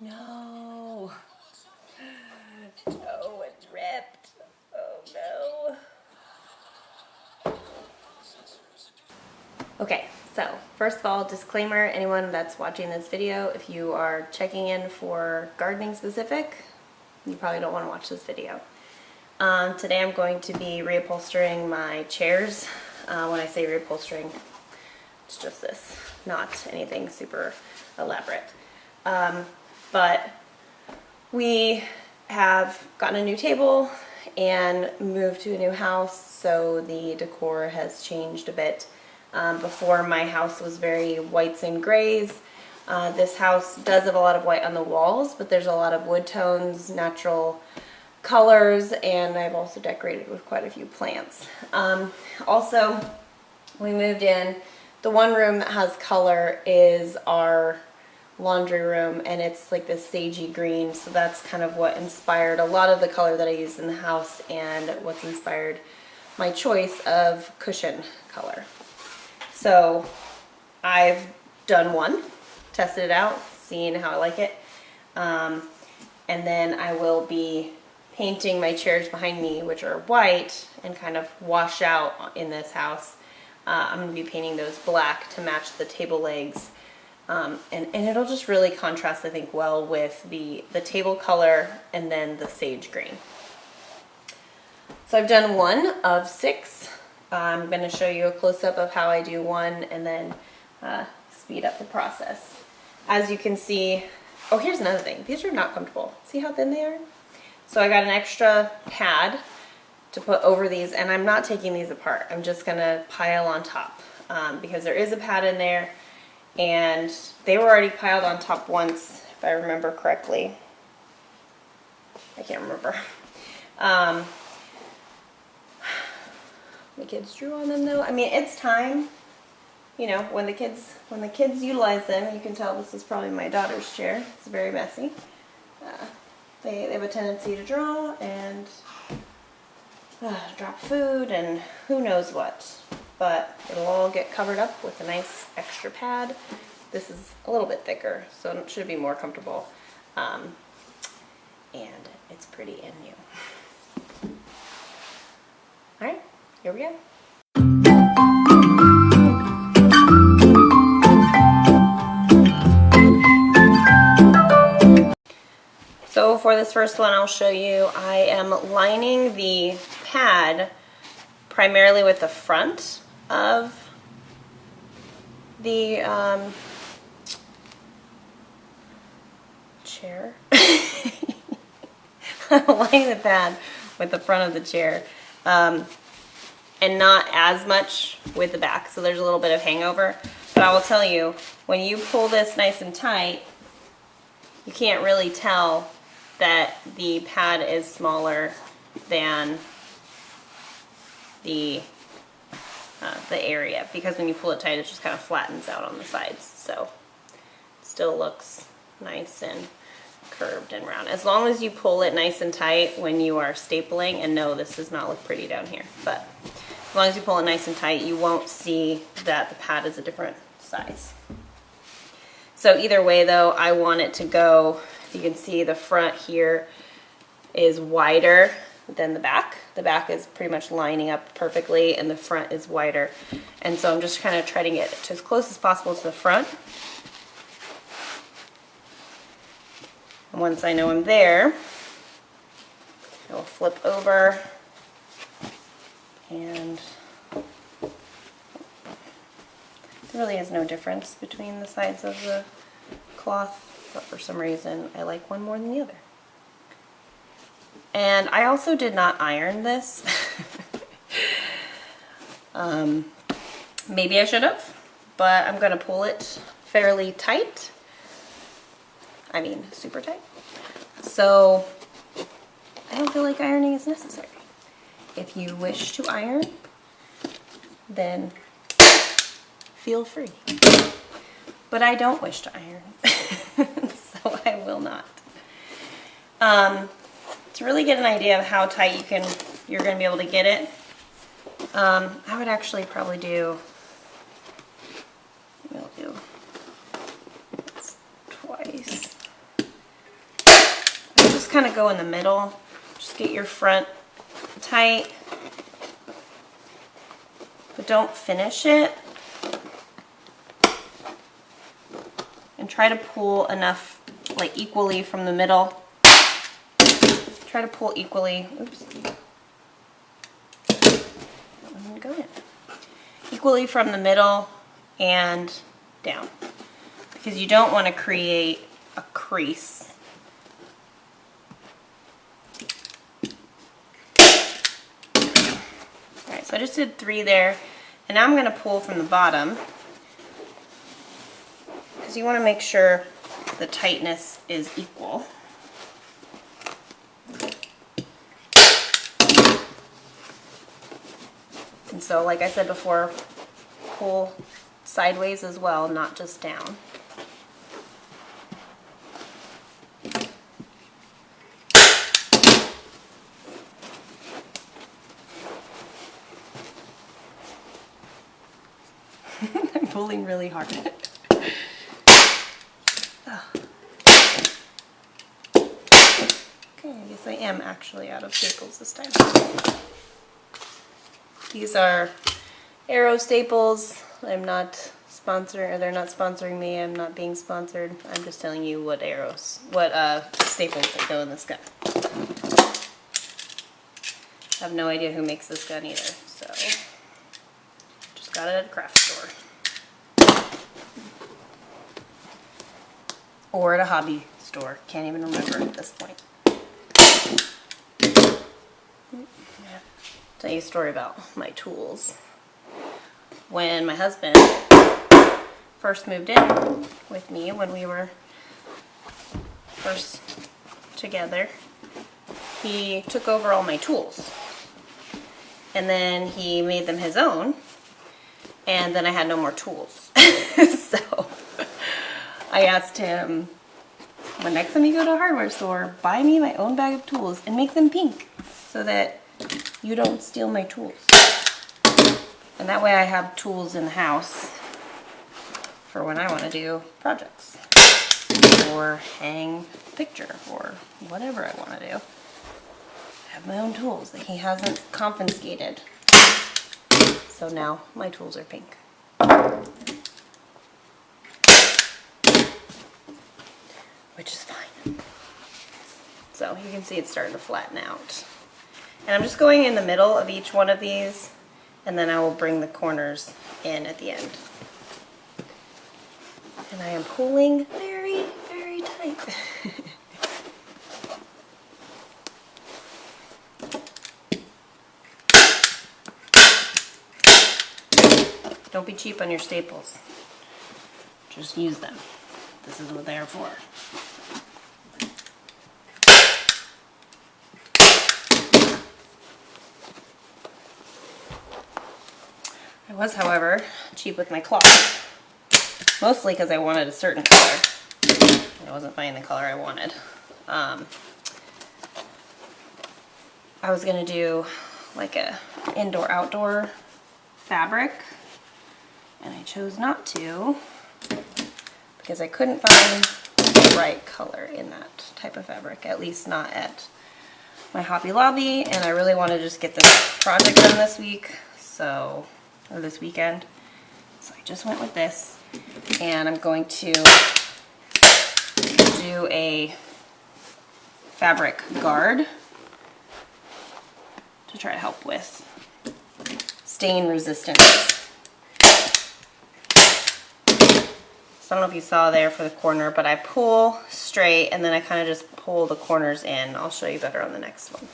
No. Oh, it's ripped. Oh no. Okay, so first of all, disclaimer, anyone that's watching this video, if you are checking in for gardening specific, you probably don't want to watch this video. Today I'm going to be reupholstering my chairs. When I say reupholstering, it's just this, not anything super elaborate. But we have gotten a new table and moved to a new house, so the decor has changed a bit. Before, my house was very whites and grays. This house does have a lot of white on the walls, but there's a lot of wood tones, natural colors, and I've also decorated with quite a few plants. Also, we moved in. The one room that has color is our laundry room, and it's like this sagey green, so that's kind of what inspired a lot of the color that I used in the house and what's inspired my choice of cushion color. So I've done one, tested it out, seen how I like it, and then I will be painting my chairs behind me, which are white and kind of wash out in this house. I'm going to be painting those black to match the table legs, and it'll just really contrast, I think, well with the table color and then the sage green. So I've done one of 6. I'm going to show you a close-up of how I do one and then speed up the process. As you can see, oh, here's another thing. These are not comfortable. See how thin they are? So I got an extra pad to put over these, and I'm not taking these apart. I'm just going to pile on top because there is a pad in there, and they were already piled on top once, if I remember correctly. I can't remember. The kids drew on them though. I mean, it's time. You know, when the kids utilize them, you can tell this is probably my daughter's chair. It's very messy. They have a tendency to draw and drop food and who knows what. But it'll all get covered up with a nice extra pad. This is a little bit thicker, so it should be more comfortable. And it's pretty and new. All right, here we go. So for this first one, I'll show you, I am lining the pad primarily with the front of the chair. I'm lining the pad with the front of the chair and not as much with the back, so there's a little bit of hangover. But I will tell you, when you pull this nice and tight, you can't really tell that the pad is smaller than the area, because when you pull it tight, it just kind of flattens out on the sides. So it still looks nice and curved and round. As long as you pull it nice and tight when you are stapling, and no, this does not look pretty down here, but as long as you pull it nice and tight, you won't see that the pad is a different size. So either way though, I want it to go, you can see the front here is wider than the back. The back is pretty much lining up perfectly and the front is wider. And so I'm just kind of trying to get it as close as possible to the front. And once I know I'm there, I will flip over and there really is no difference between the sides of the cloth. But for some reason I like one more than the other. And I also did not iron this. Maybe I should have, but I'm going to pull it fairly tight. I mean, super tight. So I don't feel like ironing is necessary. If you wish to iron, then feel free. But I don't wish to iron. So I will not. To really get an idea of how tight you're going to be able to get it, I would actually probably do, we'll do this twice. kind of go in the middle. Just get your front tight, but don't finish it. And try to pull enough, like equally from the middle. Try to pull equally. Oops. Go in. Equally from the middle and down, because you don't want to create a crease. Alright, so I just did 3 there, and now I'm going to pull from the bottom, because you want to make sure the tightness is equal. And so, like I said before, pull sideways as well, not just down. I'm pulling really hard. Okay, I guess I am actually out of staples this time. These are Arrow staples. I'm not sponsored, or they're not sponsoring me. I'm not being sponsored. I'm just telling you what staples that go in this gun. I have no idea who makes this gun either, so just got it at a craft store. Or at a hobby store. Can't even remember at this point. Tell you a story about my tools. When my husband first moved in with me, when we were first together, he took over all my tools. And then he made them his own, and then I had no more tools. So I asked him, when next time you go to a hardware store, buy me my own bag of tools and make them pink so that you don't steal my tools. And that way I have tools in the house for when I want to do projects or hang a picture or whatever I want to do. I have my own tools that he hasn't confiscated. So now my tools are pink. Which is fine. So you can see it's starting to flatten out. And I'm just going in the middle of each one of these, and then I will bring the corners in at the end. And I am pulling very, very tight. Don't be cheap on your staples. Just use them. This is what they're for. I was, however, cheap with my cloth. Mostly because I wanted a certain color. I wasn't finding the color I wanted. I was going to do like a indoor-outdoor fabric, and I chose not to because I couldn't find the right color in that type of fabric, at least not at my Hobby Lobby, and I really want to just get this project done this week, or this weekend. So I just went with this, and I'm going to do a fabric guard to try to help with stain resistance. So I don't know if you saw there for the corner, but I pull straight and then I kind of just pull the corners in. I'll show you better on the next one.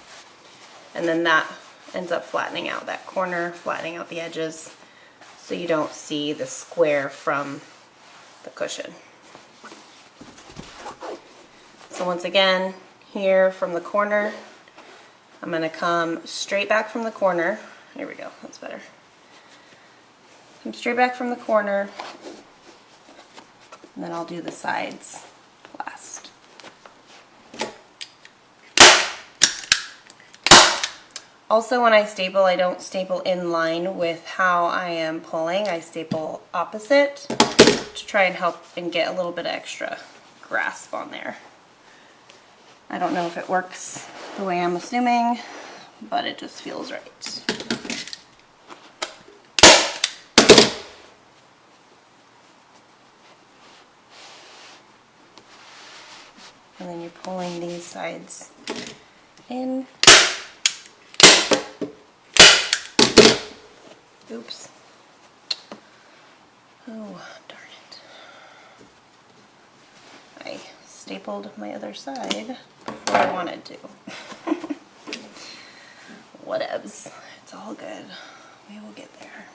And then that ends up flattening out that corner, flattening out the edges, so you don't see the square from the cushion. So once again, here from the corner, I'm going to come straight back from the corner. Here we go, that's better. Come straight back from the corner, and then I'll do the sides last. Also, when I staple, I don't staple in line with how I am pulling. I staple opposite to try and help and get a little bit of extra grasp on there. I don't know if it works the way I'm assuming, but it just feels right. And then you're pulling these sides in. Oops. Oh, darn it. I stapled my other side before I wanted to. Whatevs. It's all good. We will get there.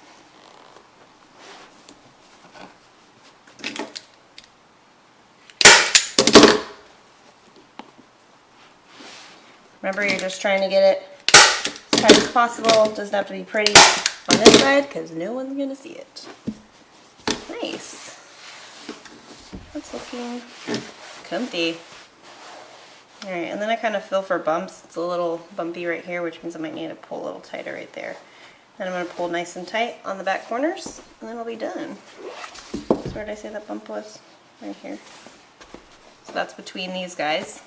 Remember, you're just trying to get it as tight as possible. It doesn't have to be pretty on this side because no one's going to see it. Nice. That's looking comfy. Alright, and then I kind of feel for bumps. It's a little bumpy right here, which means I might need to pull a little tighter right there. Then I'm going to pull nice and tight on the back corners, and then I'll be done. So where did I say that bump was? Right here. So that's between these guys.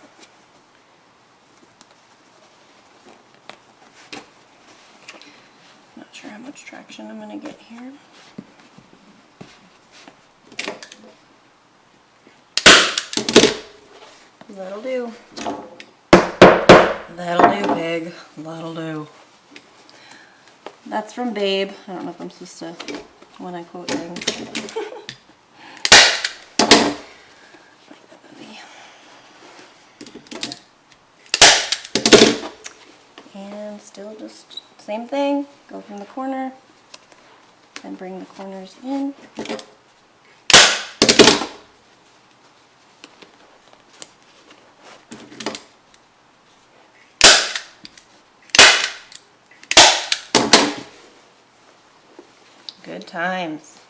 Not sure how much traction I'm going to get here. That'll do. That'll do, pig. That'll do. That's from Babe. I don't know if I'm supposed to, when I quote things. And still just same thing. Go from the corner and bring the corners in. Good times.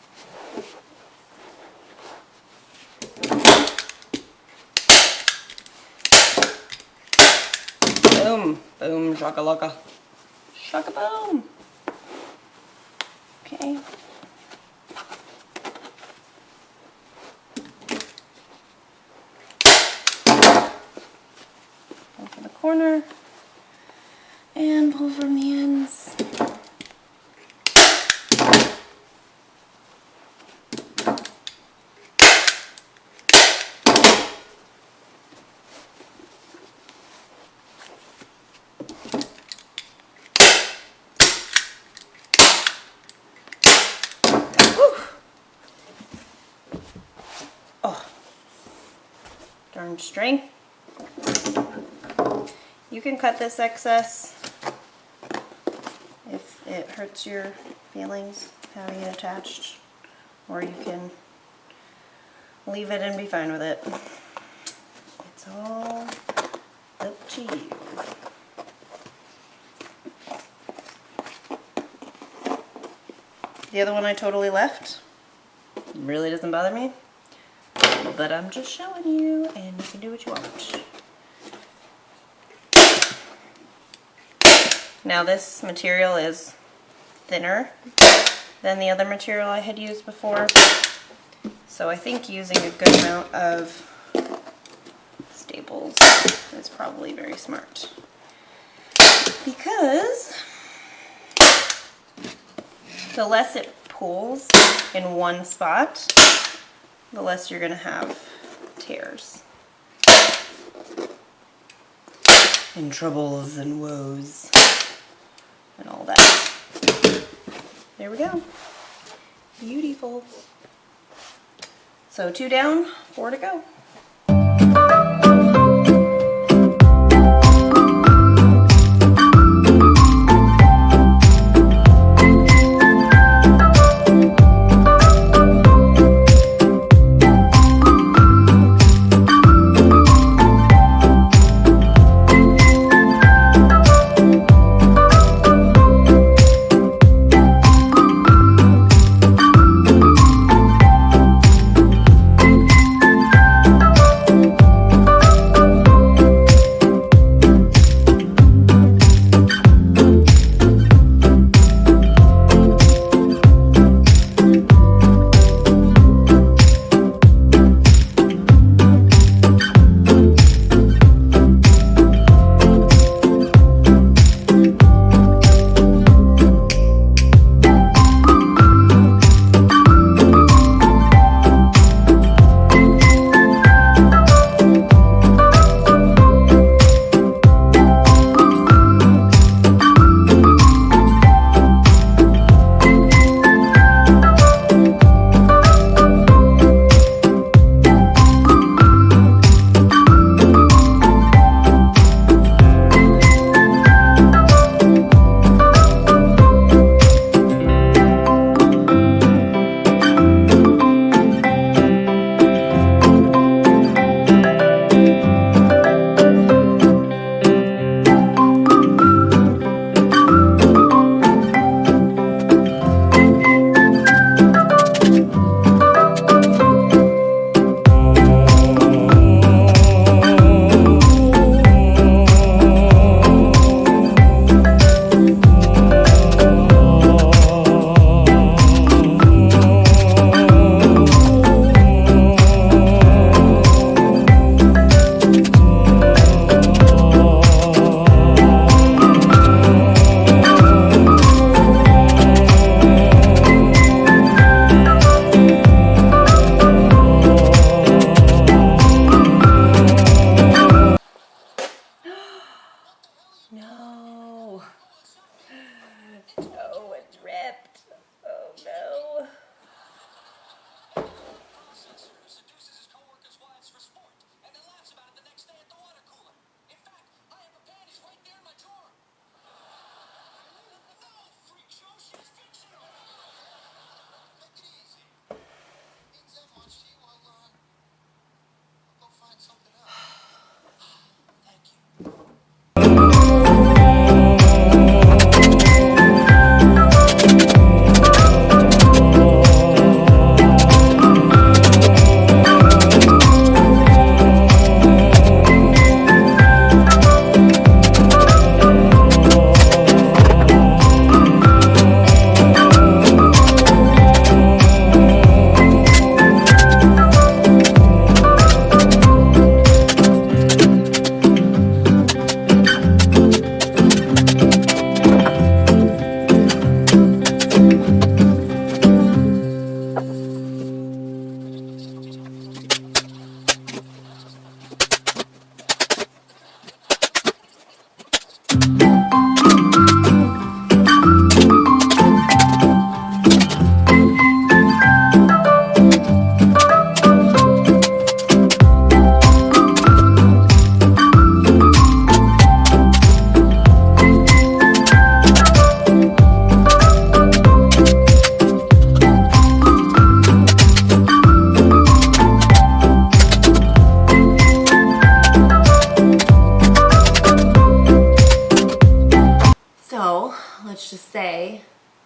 Boom, boom, shakalaka. Shaka boom. Okay. Go for the corner and pull from the ends. Darn string. You can cut this excess if it hurts your feelings having it attached, or you can leave it and be fine with it. It's all up to you. The other one I totally left. Really doesn't bother me. But I'm just showing you, and you can do what you want. Now this material is thinner than the other material I had used before, so I think using a good amount of staples is probably very smart. Because the less it pulls in one spot, the less you're going to have tears and troubles and woes and all that. There we go. Beautiful. So 2 down, 4 to go.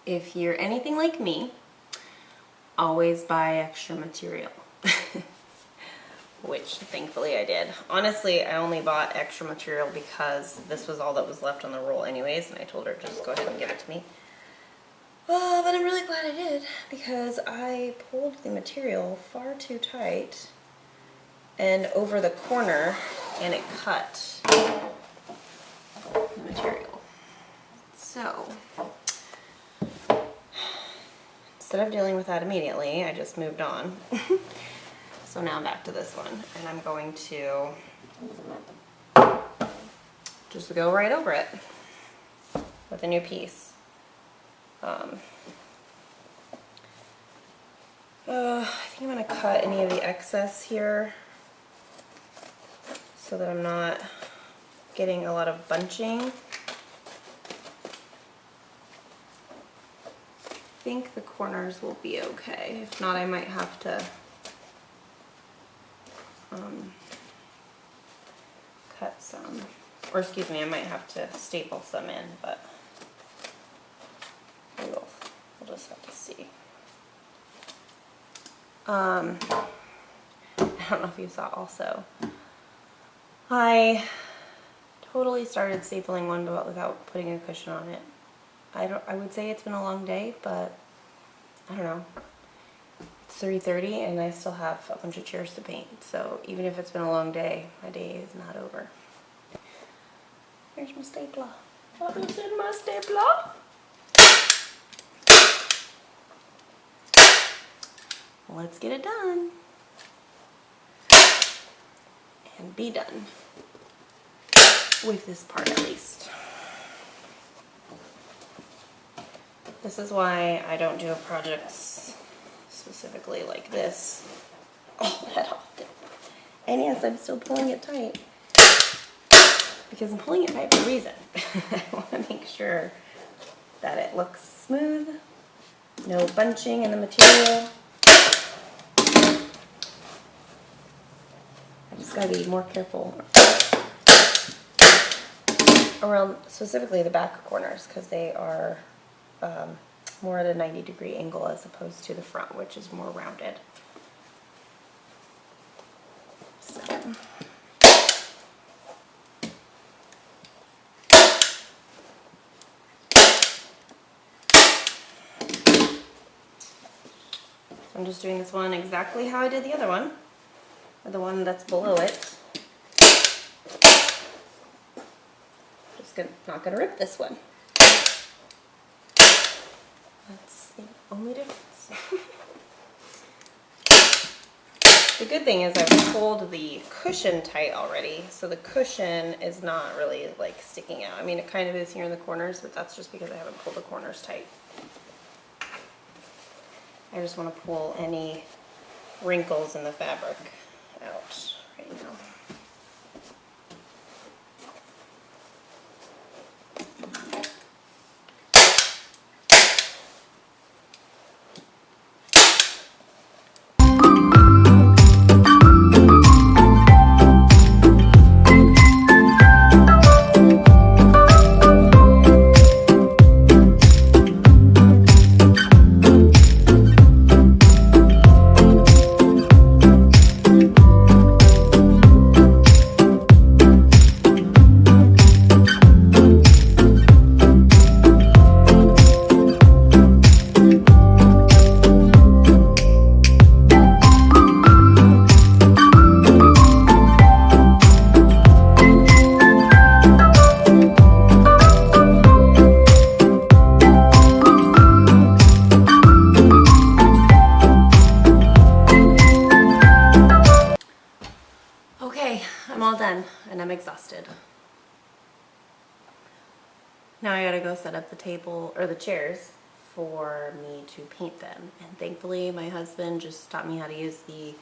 if you're anything like me, always buy extra material. Which thankfully I did. Honestly, I only bought extra material because this was all that was left on the roll anyways, and I told her just go ahead and give it to me. Oh, but I'm really glad I did because I pulled the material far too tight and over the corner, and it cut the material. So instead of dealing with that immediately, I just moved on. So now I'm back to this one, and I'm going to just go right over it with a new piece. I think I'm going to cut any of the excess here so that I'm not getting a lot of bunching. I think the corners will be okay. If not, I might have to cut some, or excuse me, I might have to staple some in, but we'll just have to see. I don't know if you saw also, I totally started stapling one but without putting a cushion on it. I would say it's been a long day, but I don't know. It's 3:30 and I still have a bunch of chairs to paint, so even if it's been a long day, my day is not over. Here's my stapler. What is in my stapler? Let's get it done and be done with this part at least. This is why I don't do projects specifically like this all that often. And yes, I'm still pulling it tight because I'm pulling it tight for a reason. I want to make sure that it looks smooth, no bunching in the material. I just gotta be more careful around specifically the back corners because they are more at a 90-degree angle as opposed to the front, which is more rounded. So. I'm just doing this one exactly how I did the other one, or the one that's below it. Just not gonna rip this one. That's the only difference. The good thing is I've pulled the cushion tight already, so the cushion is not really like sticking out. I mean, it kind of is here in the corners, but that's just because I haven't pulled the corners tight. I just want to pull any wrinkles in the fabric out right now. And I'm exhausted. Now I gotta go set up the table or the chairs for me to paint them. And thankfully my husband just taught me how to use the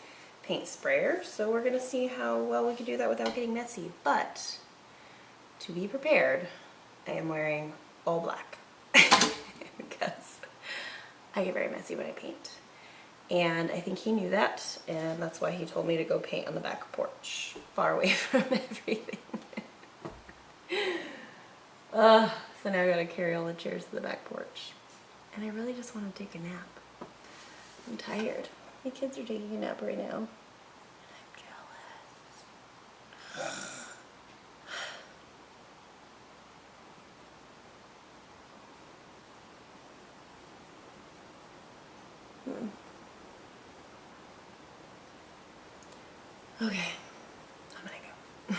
paint sprayer, so we're gonna see how well we can do that without getting messy. But to be prepared, I am wearing all black because I get very messy when I paint. And I think he knew that, and that's why he told me to go paint on the back porch, far away from everything. So now I gotta carry all the chairs to the back porch. and I really just want to take a nap. I'm tired. My kids are taking a nap right now. I'm jealous. Okay, I'm gonna go.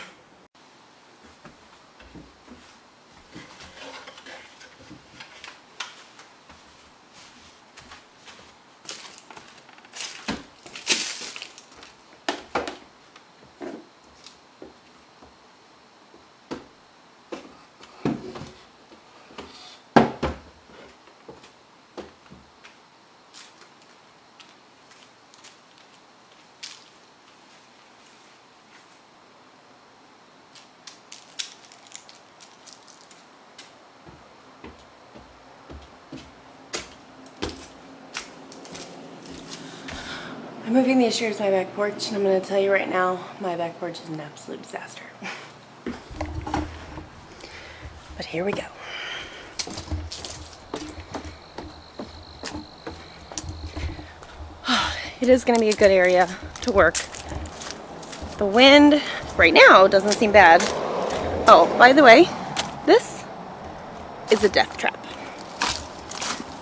I'm moving these chairs to my back porch, and I'm going to tell you right now, my back porch is an absolute disaster. But here we go. It is going to be a good area to work. The wind right now doesn't seem bad. Oh, by the way, this is a death trap.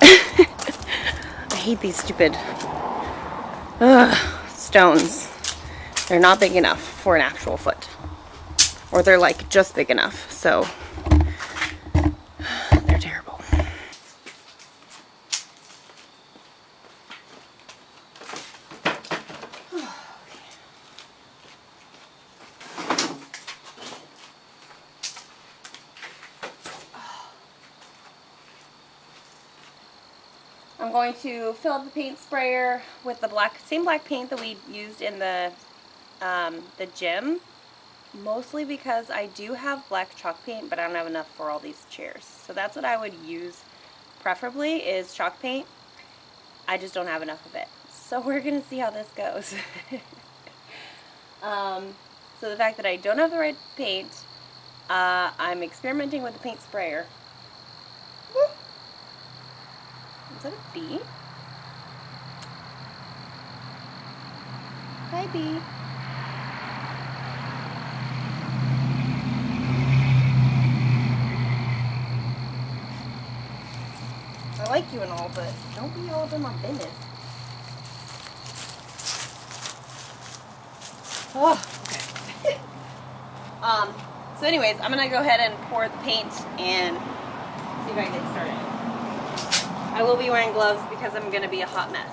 I hate these stupid stones. They're not big enough for an actual foot. Or they're like just big enough, so they're terrible. I'm going to fill up the paint sprayer with the same black paint that we used in the gym. Mostly because I do have black chalk paint, but I don't have enough for all these chairs. So that's what I would use preferably, is chalk paint. I just don't have enough of it. So we're going to see how this goes. So the fact that I don't have the right paint, I'm experimenting with the paint sprayer. Is that a bee? Hi, bee. I like you and all, but don't be all up in my business. Oh, okay. So anyways, I'm gonna go ahead and pour the paint and see if I can get started. I will be wearing gloves because I'm gonna be a hot mess.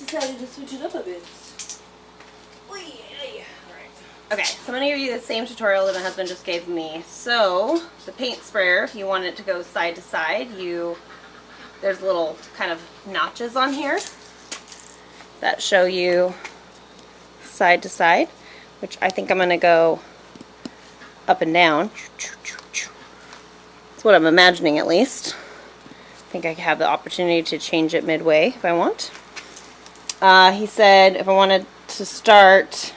Decided to switch it up a bit. Okay, so I'm going to give you the same tutorial that my husband just gave me. So, the paint sprayer, if you want it to go side to side, there's little kind of notches on here that show you side to side, which I think I'm going to go up and down. That's what I'm imagining, at least. I think I have the opportunity to change it midway if I want. He said if I wanted to start,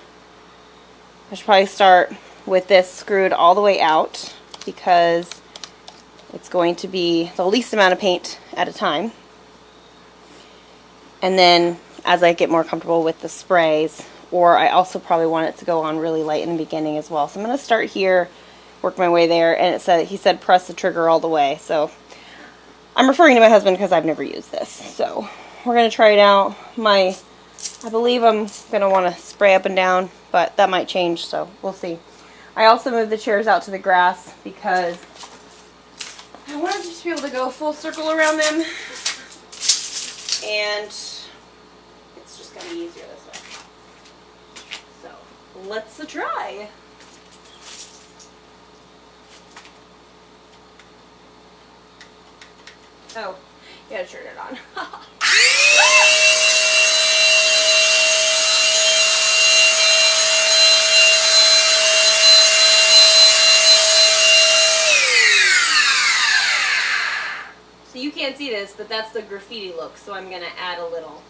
I should probably start with this screwed all the way out because it's going to be the least amount of paint at a time. And then as I get more comfortable with the sprays, or I also probably want it to go on really light in the beginning as well. So I'm going to start here, work my way there, and he said press the trigger all the way. So I'm referring to my husband because I've never used this. So we're going to try it out. I believe I'm going to want to spray up and down, but that might change, so we'll see. I also moved the chairs out to the grass because I wanted to just be able to go full circle around them, and it's just going to be easier this way. So let's try. Oh, you gotta turn it on. So you can't see this, but that's the graffiti look, so I'm gonna add a little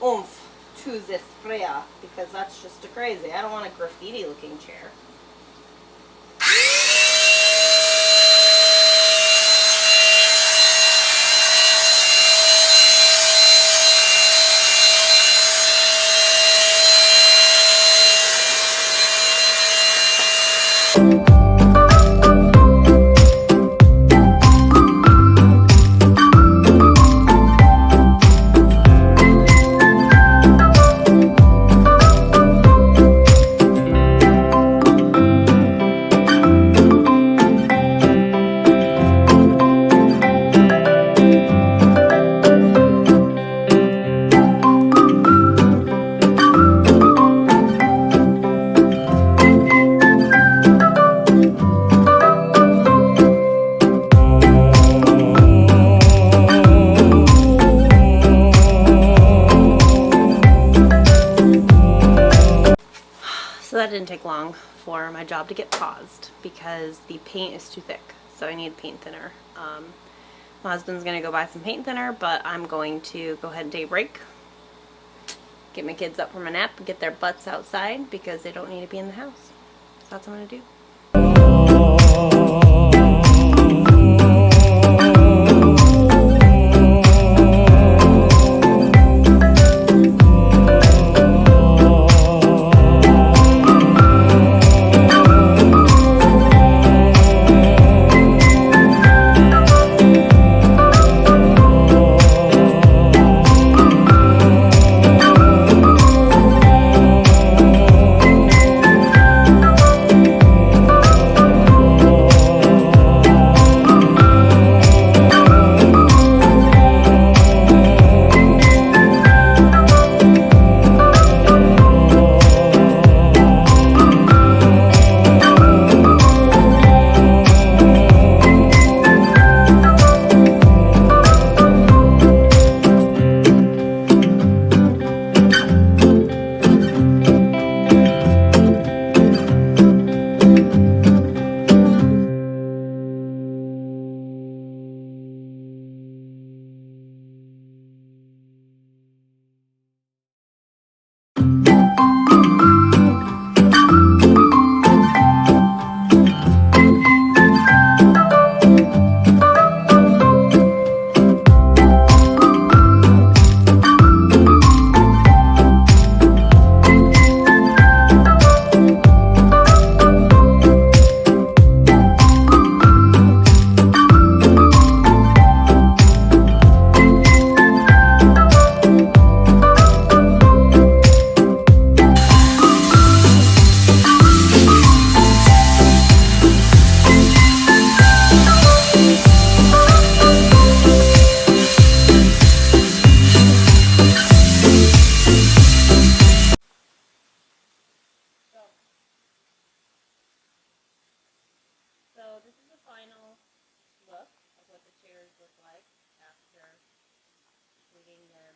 oomph to this sprayer because that's just crazy. I don't want a graffiti looking chair. So that didn't take long for my job to get paused because the paint is too thick, so I need paint thinner. My husband's gonna go buy some paint thinner, but I'm going to go ahead and take a break, get my kids up from a nap, and get their butts outside because they don't need to be in the house. So that's what I'm gonna do. So this is the final look of what the chairs look like after completing them